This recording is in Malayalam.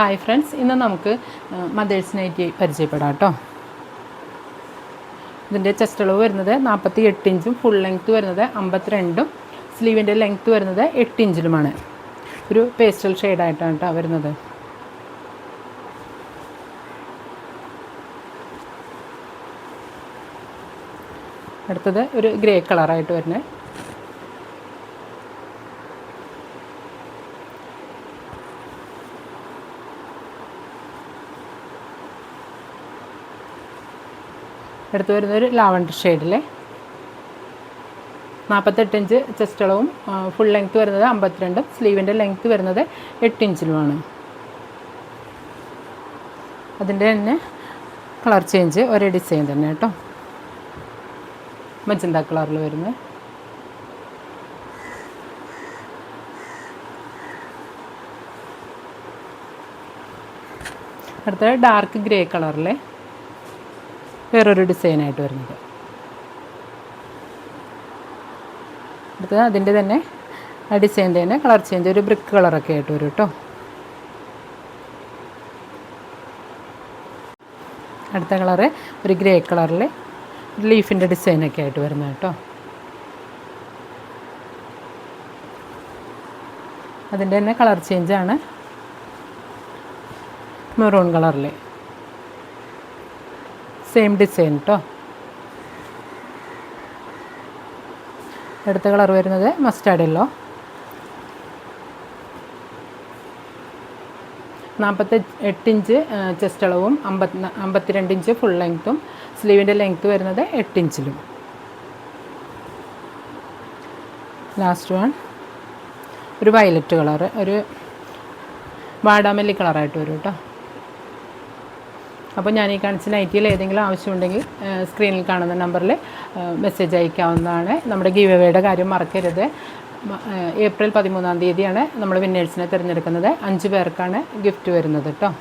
ഹായ് ഫ്രണ്ട്സ്, ഇന്ന് നമുക്ക് മദേഴ്സ് നൈറ്റി പരിചയപ്പെടാം കേട്ടോ. ഇതിൻ്റെ ചെസ്റ്റ് അളവ് വരുന്നത് 48 ഇഞ്ചും ഫുൾ ലെങ്ത്ത് വരുന്നത് 52ഉം സ്ലീവിൻ്റെ ലെങ്ത്ത് വരുന്നത് 8 ഇഞ്ചിലുമാണ്. ഒരു പേസ്റ്റൽ ഷെയ്ഡായിട്ടാണ് കേട്ടോ വരുന്നത്. അടുത്തത് ഒരു ഗ്രേ കളറായിട്ട് വരുന്നത്. അടുത്ത് വരുന്നൊരു ലാവണ്ടർ ഷെയ്ഡിലെ 48 ഇഞ്ച് ചെസ്റ്റ് അളവും ഫുൾ ലെങ്ത്ത് വരുന്നത് 52ഉം സ്ലീവിൻ്റെ ലെങ്ത്ത് വരുന്നത് 8 ഇഞ്ചിലുമാണ്. അതിൻ്റെ തന്നെ കളർ ചേഞ്ച് ഒരേ ഡിസൈൻ തന്നെ കേട്ടോ. മജന്ത കളറിൽ വരുന്നത്. അടുത്തത് ഡാർക്ക് ഗ്രേ കളറിലെ വേറൊരു ഡിസൈനായിട്ട് വരുന്നത്. അടുത്തത് അതിൻ്റെ തന്നെ ആ ഡിസൈൻ്റെ തന്നെ കളർ ചേഞ്ച് ഒരു ബ്രിക്ക് കളറൊക്കെ ആയിട്ട് വരും കേട്ടോ. അടുത്ത കളറ് ഒരു ഗ്രേ കളറിൽ ലീഫിൻ്റെ ഡിസൈനൊക്കെ ആയിട്ട് വരുന്നത് കേട്ടോ. അതിൻ്റെ തന്നെ കളർ ചേഞ്ചാണ് മെറൂൺ കളറിൽ സെയിം ഡിസൈൻ കേട്ടോ. അടുത്ത കളർ വരുന്നത് മസ്റ്റാർഡ് യെല്ലോ. 48 ഇഞ്ച് ചെസ്റ്റ് അളവും 52 ഇഞ്ച് ഫുൾ ലെങ്ത്തും സ്ലീവിൻ്റെ ലെങ്ത്ത് വരുന്നത് 8 ഇഞ്ചിലും. ലാസ്റ്റ് വൺ ഒരു വയലറ്റ് കളറ്, ഒരു വാടാമല്ലി കളറായിട്ട് വരും കേട്ടോ. അപ്പോൾ ഞാൻ ഈ കാണിച്ച നൈറ്റിയിൽ ഏതെങ്കിലും ആവശ്യമുണ്ടെങ്കിൽ സ്ക്രീനിൽ കാണുന്ന നമ്പറിൽ മെസ്സേജ് അയക്കാവുന്നതാണ്. നമ്മുടെ ഗീവ് അവേയുടെ കാര്യം മറക്കരുത്. ഏപ്രിൽ 13-ാം തീയതിയാണ് നമ്മൾ വിന്നേഴ്സിനെ തിരഞ്ഞെടുക്കുന്നത്. 5 പേർക്കാണ് ഗിഫ്റ്റ് വരുന്നത് കേട്ടോ.